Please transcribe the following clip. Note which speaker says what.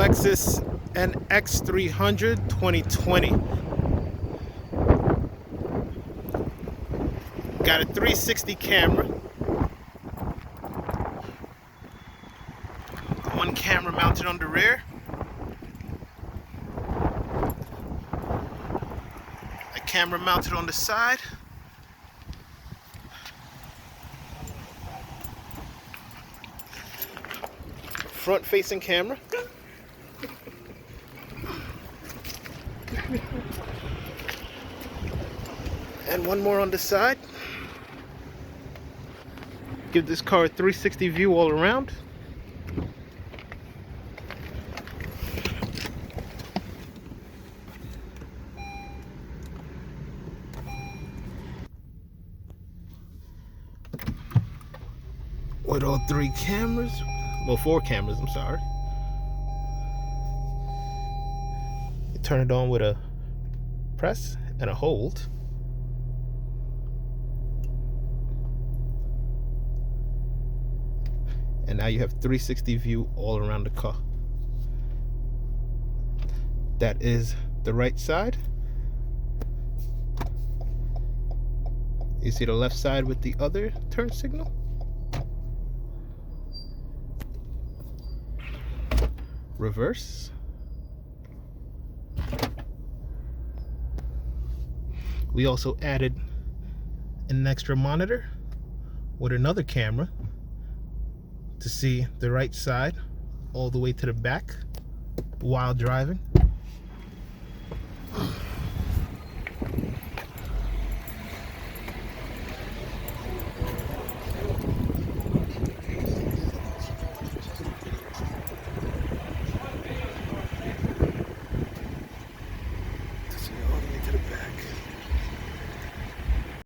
Speaker 1: Lexus NX300 2020. Got a 360 camera. One camera mounted on the rear. A camera mounted on the side. Front facing camera. And one more on the side. Give this car a 360 view all around. With all three cameras, well, four cameras, I'm sorry. You turn it on with a press and a hold. And now you have 360 view all around the car. That is the right side. You see the left side with the other turn signal. Reverse. We also added an extra monitor with another camera to see the right side all the way to the back while driving.